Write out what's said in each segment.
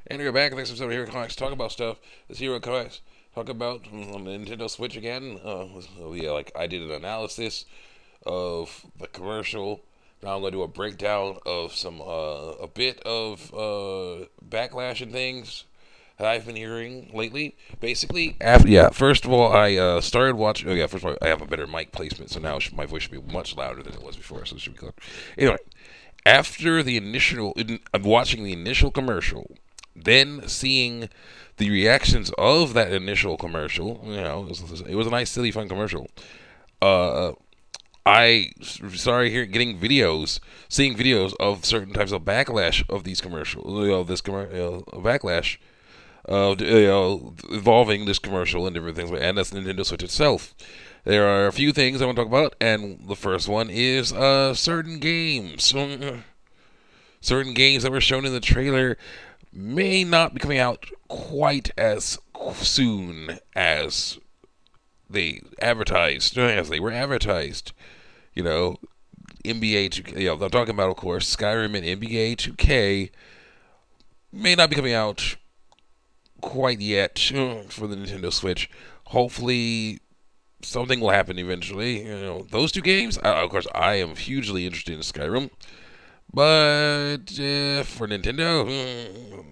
And we're back. Thanks for coming here, comics. Talk about stuff. This hero comics. Talk about on the Nintendo Switch again. Yeah, like I did an analysis of the commercial. Now I'm gonna do a breakdown of some a bit of backlash and things that I've been hearing lately. Basically, after first of all, I started watching. Oh yeah, first of all, I have a better mic placement, so now my voice should be much louder than it was before. So it should be clear. Anyway, after the initial, I'm watching the initial commercial, then seeing the reactions of that initial commercial. It was a nice, silly, fun commercial. Uh, I started getting videos, seeing videos of certain types of backlash of these commercials. Backlash of involving this commercial and different things, and that's Nintendo Switch itself. There are a few things I want to talk about, and the first one is certain games. Certain games that were shown in the trailer may not be coming out quite as soon as they were advertised. You know, NBA 2K. I'm talking about, of course, Skyrim and NBA 2K may not be coming out quite yet for the Nintendo Switch. Hopefully, something will happen eventually. Those two games. Of course, I am hugely interested in Skyrim. But for Nintendo,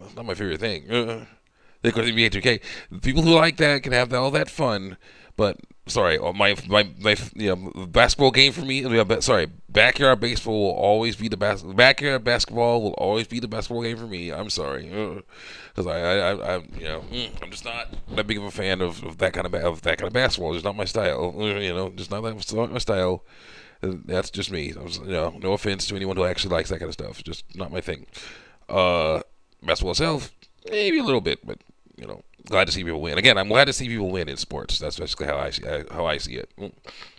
it's not my favorite thing. Of course, NBA 2K. People who like that can have all that fun, but sorry, my basketball game for me. Sorry, backyard baseball will always be the backyard basketball will always be the basketball game for me. I'm sorry, because I'm just not that big of a fan of that kind of basketball. It's not my style. Just not my style. That's just me. No offense to anyone who actually likes that kind of stuff. It's just not my thing. Uh, Basketball itself, maybe a little bit, but glad to see people win. Again, I'm glad to see people win in sports. That's basically how I see it.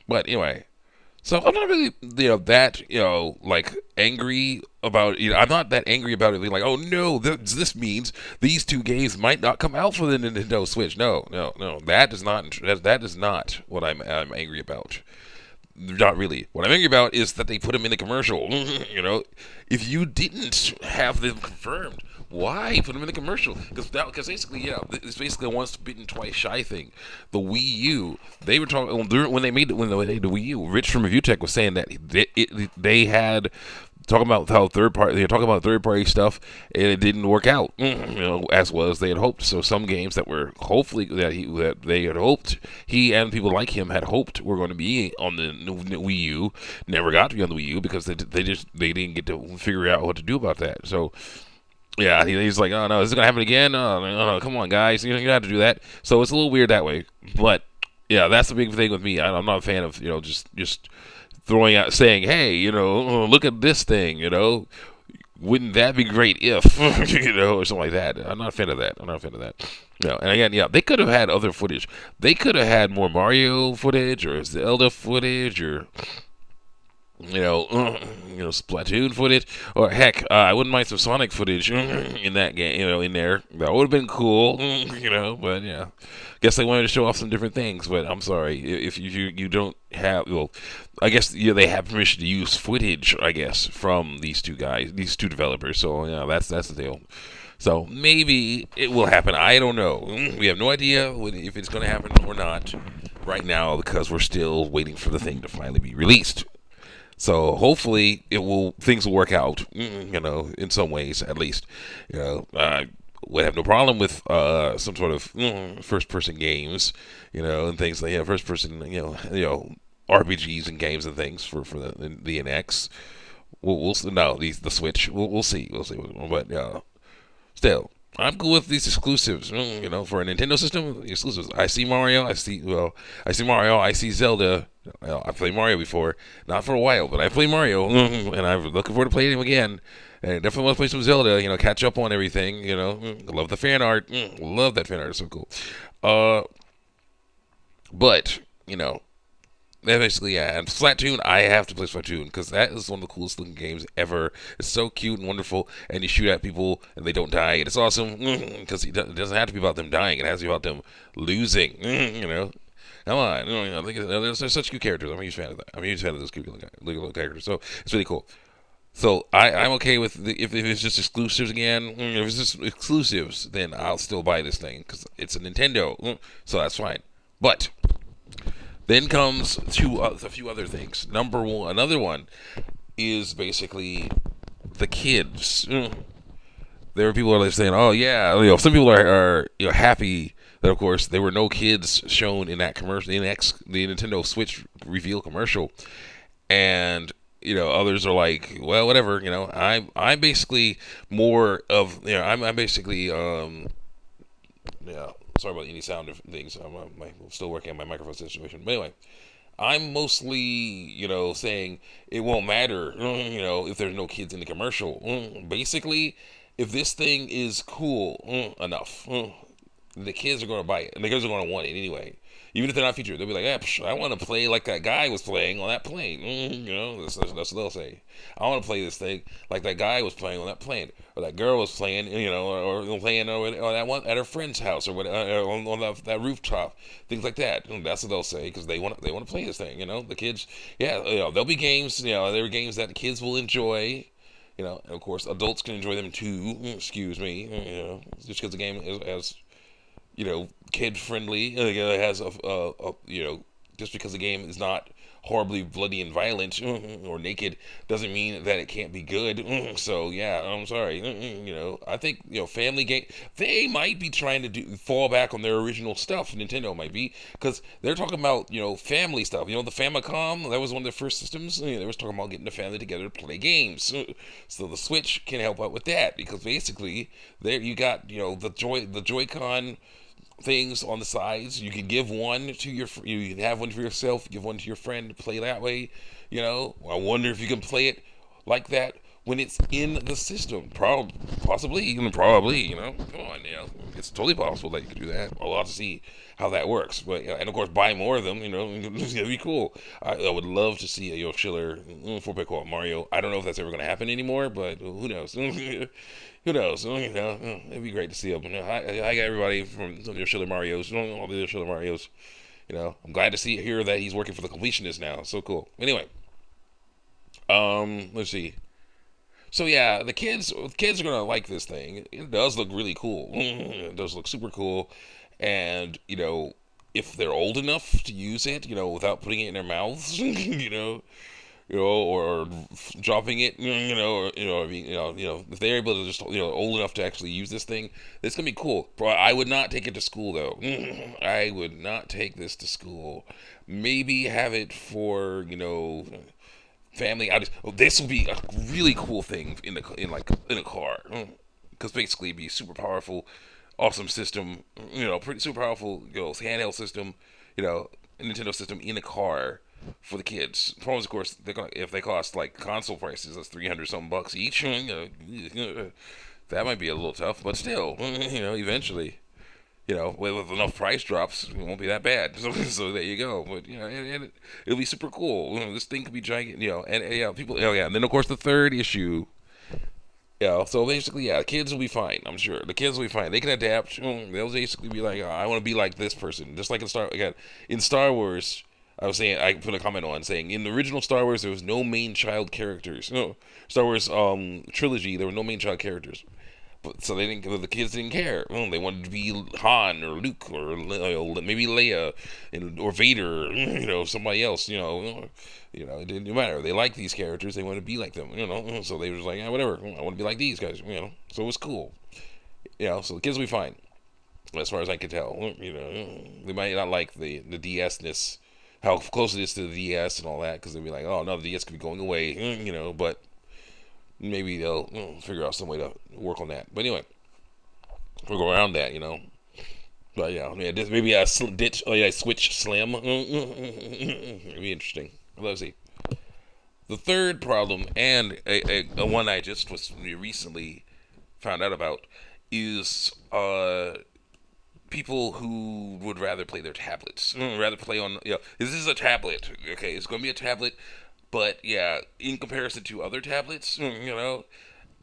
But anyway, so I'm not really that like angry about I'm not that angry about it. Like, oh no, this means these two games might not come out for the Nintendo Switch. No, no, no. That is not what I'm angry about. Not really. What I'm angry about is that they put them in the commercial. If you didn't have them confirmed, why put them in the commercial? Because basically, it's basically a once bitten twice shy thing. The Wii U, they were talking when they made when they made the Wii U. Rich from ReviewTech was saying that they had talking about how they're talking about third party stuff, and it didn't work out, as well as they had hoped. So some games that were hopefully that they had hoped he and people like him had hoped were going to be on the Wii U never got to be on the Wii U because they didn't get to figure out what to do about that. So. Yeah, he's like, oh no, is it gonna happen again? Oh no, come on, guys, you have to do that. So it's a little weird that way, but yeah, that's the big thing with me. I'm not a fan of just throwing out saying, hey, oh, look at this thing, wouldn't that be great if, or something like that. I'm not a fan of that. I'm not a fan of that. And again, yeah, they could have had other footage. They could have had more Mario footage or Zelda footage or Splatoon footage, or heck, I wouldn't mind some Sonic footage in that game, in there. That would have been cool, But yeah, guess they wanted to show off some different things. But I'm sorry if you don't have. Well, I guess they have permission to use footage. I guess from these two guys, these two developers. So yeah, that's the deal. So maybe it will happen. I don't know. We have no idea if it's going to happen or not right now because we're still waiting for the thing to finally be released. So hopefully things will work out, in some ways at least. I would have no problem with some sort of first person games, and things like first person, RPGs and games and things for the NX. We'll no the Switch. We'll see. But still, I'm cool with these exclusives. For a Nintendo system, exclusives. I see Mario. I see Mario. I see Zelda. I played Mario before, not for a while, but I played Mario, and I'm looking forward to playing him again. And I definitely want to play some Zelda. Catch up on everything. Love the fan art. Love that fan art. It's so cool. Uh, but that basically, yeah. And Splatoon, I have to play Splatoon because that is one of the coolest looking games ever. It's so cute and wonderful, and you shoot at people and they don't die, and it's awesome because it doesn't have to be about them dying. It has to be about them losing. Come on, they're such cute characters. I'm a huge fan of that. I'm a huge fan of those cute little characters. So it's really cool. So I'm okay with if it's just exclusives again. If it's just exclusives, then I'll still buy this thing because it's a Nintendo. So that's fine. But then comes a few other things. Number one, another one is basically the kids. There are people who are like saying, "Oh yeah," some people are happy that of course there were no kids shown in that commercial, the Nintendo Switch reveal commercial, and others are like, well, whatever. I'm basically more of I'm basically yeah. Sorry about any sound of things. I'm still working on my microphone situation. But anyway, I'm mostly, saying it won't matter, if there's no kids in the commercial. Basically, if this thing is cool enough, the kids are going to buy it, and the kids are going to want it anyway. Even if they're not featured, they'll be like, I want to play like that guy was playing on that plane. That's what they'll say. I want to play this thing like that guy was playing on that plane, or that girl was playing, or playing or that one at her friend's house, or what, on that rooftop, things like that. That's what they'll say because they want to play this thing. The kids, yeah, there'll be games. There are games that the kids will enjoy. And of course, adults can enjoy them too. Excuse me. Just because the game is kid friendly. It has just because the game is not horribly bloody and violent or naked doesn't mean that it can't be good. So yeah, I'm sorry. I think family game they might be trying to fall back on their original stuff. Nintendo might be because they're talking about family stuff. The Famicom, that was one of their first systems. They was talking about getting the family together to play games. So the Switch can help out with that because basically there you got the Joy-Con things on the sides. You can give one to you can have one for yourself, give one to your friend to play that way. I wonder if you can play it like that when it's in the system. Possibly, even probably. Come on, it's totally possible that you could do that. I'll have to see how that works. But and of course, buy more of them. It'd be cool. I would love to see a Schiller 4-pack co-op Mario. I don't know if that's ever going to happen anymore, but who knows? Who knows? It'd be great to see them. I got everybody from some of the Schiller Marios, all the other Schiller Marios. I'm glad to hear that he's working for the completionist now. So cool. Anyway, let's see. So yeah, the kids are gonna like this thing. It does look really cool. It does look super cool, and if they're old enough to use it, without putting it in their mouths, or dropping it, I mean, if they're able to just, old enough to actually use this thing, it's gonna be cool. But I would not take it to school though. I would not take this to school. Maybe have it for, family. This will be a really cool thing in a car, because basically it'd be super powerful, awesome system. Pretty super powerful, handheld system. You know, Nintendo system in a car for the kids. The problem is, of course, if they cost like console prices, that's 300 something bucks each. That might be a little tough, but still, eventually, with enough price drops, it won't be that bad. So there you go. But it'll be super cool. This thing could be giant. And yeah, people. Oh yeah, and then of course the third issue. Yeah, so basically, yeah, the kids will be fine. I'm sure the kids will be fine. They can adapt. They'll basically be like, oh, I want to be like this person, just like in Star Wars. I was saying I put a comment on saying in the original Star Wars there was no main child characters. No Star Wars trilogy there were no main child characters. But so the kids didn't care. They wanted to be Han or Luke or maybe Leia, or Vader, somebody else. It didn't matter. They liked these characters. They wanted to be like them. So they were just like, whatever. I want to be like these guys. So it was cool. So the kids will be fine, as far as I can tell. They might not like the DS-ness, how close it is to the DS and all that, because they'll be like, oh no, the DS could be going away. But maybe they'll figure out some way to work on that. But anyway, we'll go around that, But yeah, maybe a ditch, switch slim. It'd be interesting. Let's see. The third problem, and a one I just was recently found out about, is people who would rather play their tablets, rather play on. This is a tablet. Okay, it's going to be a tablet, but yeah, in comparison to other tablets,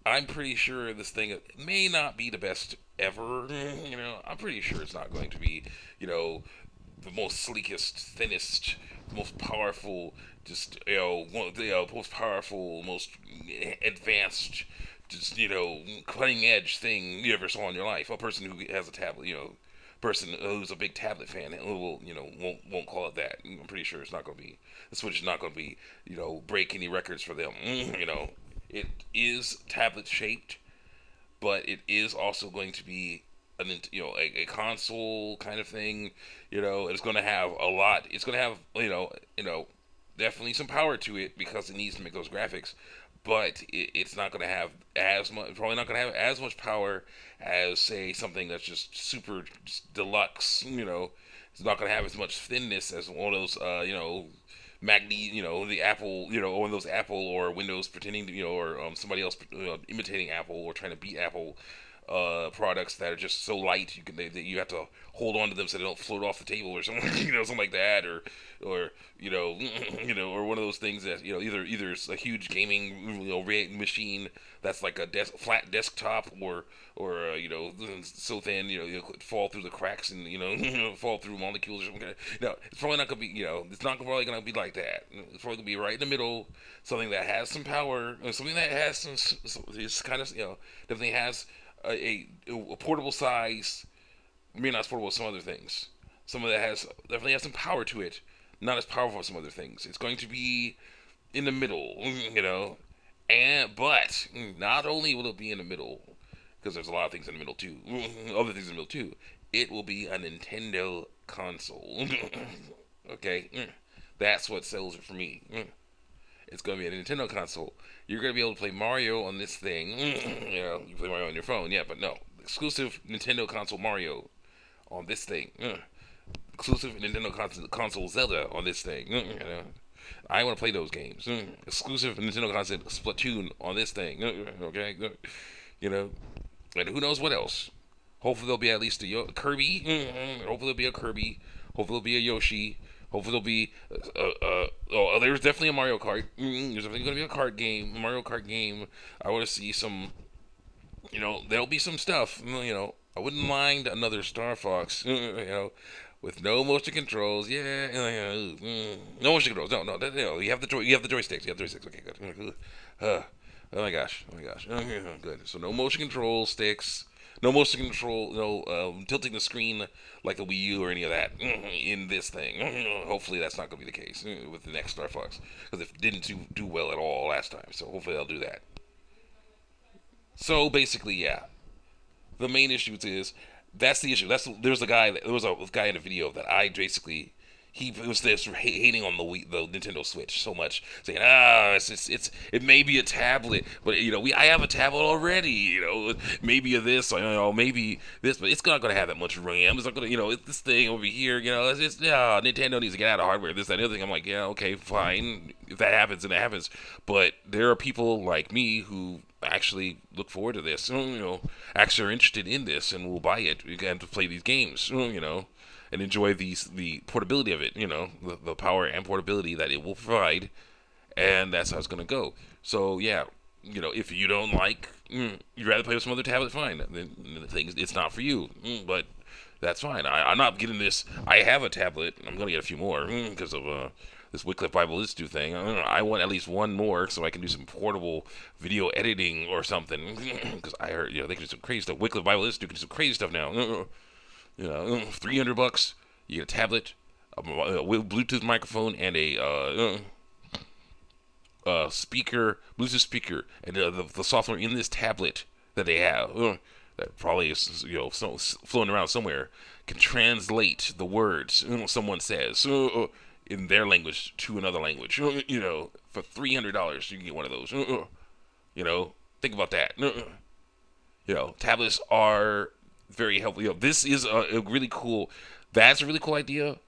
I'm pretty sure this thing may not be the best ever. I'm pretty sure it's not going to be, the most sleekest, thinnest, most powerful, just one of the most powerful, most advanced, just cutting edge thing you ever saw in your life. A person who has a tablet, person who's a big tablet fan will won't call it that. I'm pretty sure it's not going to be the Switch is not going to be break any records for them. It is tablet shaped, but it is also going to be a console kind of thing. It's going to have a lot. It's going to have definitely some power to it because it needs to make those graphics, but it's not going to have as much. Probably not going to have as much power as say something that's just super just deluxe. It's not going to have as much thinness as one of those the Apple, one of those Apple or Windows pretending to, or somebody else imitating Apple or trying to beat Apple products that are just so light you have to hold on to them so they don't float off the table or something, something like that, or or one of those things that either it's a huge gaming machine that's like a flat desktop or so thin you could fall through the cracks and fall through molecules or something. No, it's probably not gonna be it's not probably gonna be like that. It's probably gonna be right in the middle, something that has some power, something that has it's kind of definitely has a portable size. Maybe not as portable as some other things. Some of that definitely has some power to it. Not as powerful as some other things. It's going to be in the middle, but not only will it be in the middle, because there's a lot of things in the middle too, other things in the middle too. It will be a Nintendo console. Okay, that's what sells it for me. It's going to be a Nintendo console. You're going to be able to play Mario on this thing. You play Mario on your phone, yeah, but no. Exclusive Nintendo console Mario on this thing. Exclusive Nintendo console Zelda on this thing. I want to play those games. Exclusive Nintendo console Splatoon on this thing. Okay, and who knows what else. Hopefully there'll be at least a Kirby. Hopefully there'll be a Kirby. Hopefully there'll be a Yoshi. Hopefully there'll be there's definitely a Mario Kart. There's definitely going to be a Mario Kart game. I want to see some, there'll be some stuff. I wouldn't mind another Star Fox. With no motion controls. Yeah, no motion controls. No. You have the joysticks. You have the joysticks. Okay, good. Oh my gosh. Good. So no motion control sticks. No motion control, tilting the screen like a Wii U or any of that in this thing. Hopefully that's not going to be the case with the next Star Fox, because it didn't do well at all last time. So hopefully they'll do that. So basically, yeah, the main issue is that's the issue. There was a guy in a video that I basically he was this hating on the Nintendo Switch so much, saying it may be a tablet, but I have a tablet already. Maybe this, maybe this, but it's not going to have that much RAM. It's not going to, it's this thing over here. Nintendo needs to get out of hardware. This, that, and the other thing. I'm like, yeah, okay, fine. If that happens, then it happens. But there are people like me who actually look forward to this. Actually are interested in this and will buy it again to play these games. And enjoy the portability of it, the power and portability that it will provide, and that's how it's gonna go. So yeah, if you don't you'd rather play with some other tablet, fine. Then the thing it's not for you, but that's fine. I'm not getting this. I have a tablet. I'm gonna get a few more because of this Wycliffe Bible Institute thing. I want at least one more so I can do some portable video editing or something. Because I heard they can do some crazy stuff. Wycliffe Bible Institute can do some crazy stuff now. $300, you get a tablet, a Bluetooth microphone, and a speaker, Bluetooth speaker, and the software in this tablet that they have, that probably is floating around somewhere, can translate the words someone says in their language to another language. For $300, you can get one of those. Think about that. Tablets are very helpful. This is a really cool. That's a really cool idea.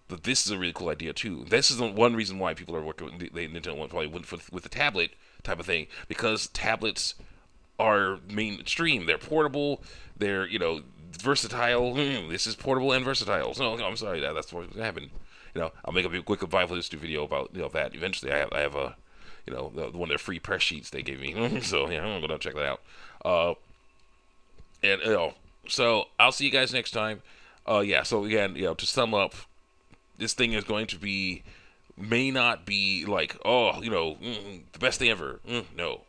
But this is a really cool idea too. This is the one reason why people are working. Nintendo probably went with the tablet type of thing, because tablets are mainstream. They're portable. They're versatile. This is portable and versatile. So I'm sorry that's what happened. I'll make a quick revival history video about that eventually. I have a the one of their free press sheets they gave me. So yeah, I'm gonna check that out. And so I'll see you guys next time. So again, to sum up, this thing is going to be may not be like, oh, the best thing ever. No,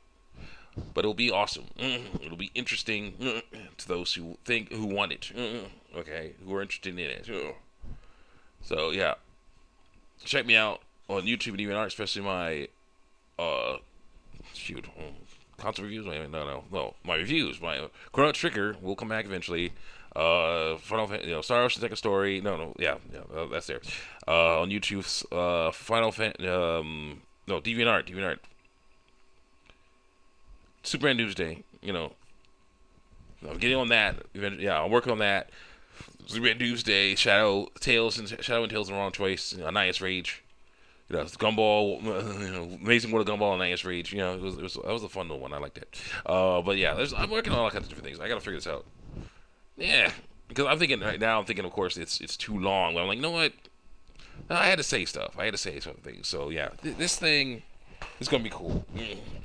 but it'll be awesome. It'll be interesting to those who want it. Okay, who are interested in it. So yeah, check me out on YouTube and even art, especially my uh shoot console reviews. Wait, no, my reviews. My Chrono Trigger will come back eventually. Star Ocean Second Story. No, that's there. On YouTube's no, DeviantArt, Superman Doomsday. I'm getting on that. Yeah, I'm working on that. Superman Doomsday, Shadow and Tails, the wrong choice. Annias Rage. Gumball, Amazing World of Gumball and Annius Rage. That was a fun little one. I liked it. But yeah, I'm working on all kinds of different things. I gotta figure this out. Yeah, because I'm thinking right now. I'm thinking, of course, it's too long. But I'm like, you know what? I had to say stuff. I had to say some things. So yeah, this thing is gonna be cool.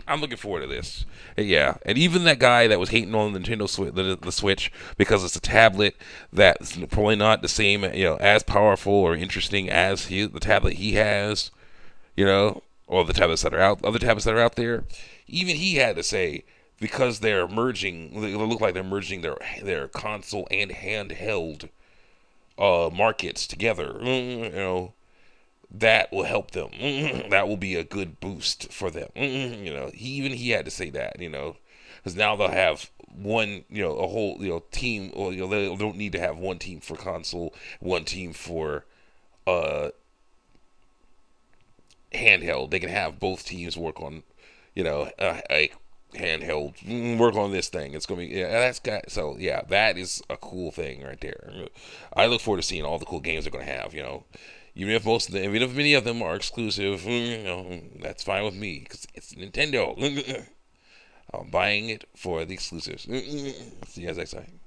I'm looking forward to this. And yeah, and even that guy that was hating on the Nintendo Switch, the Switch, because it's a tablet that's probably not the same, as powerful or interesting as the tablet he has, or the tablets that are other tablets that are out there. Even he had to say, because they're merging, they look like they're merging their console and handheld markets together. That will help them. That will be a good boost for them. He had to say that. Because now they'll have one, a whole, team. Or they don't need to have one team for console, one team for handheld. They can have both teams work on, a handheld, work on this thing. It's gonna be, yeah, that is a cool thing right there. I look forward to seeing all the cool games they're gonna have. Even if many of them are exclusive, that's fine with me because it's Nintendo. I'm buying it for the exclusives. See you guys next time.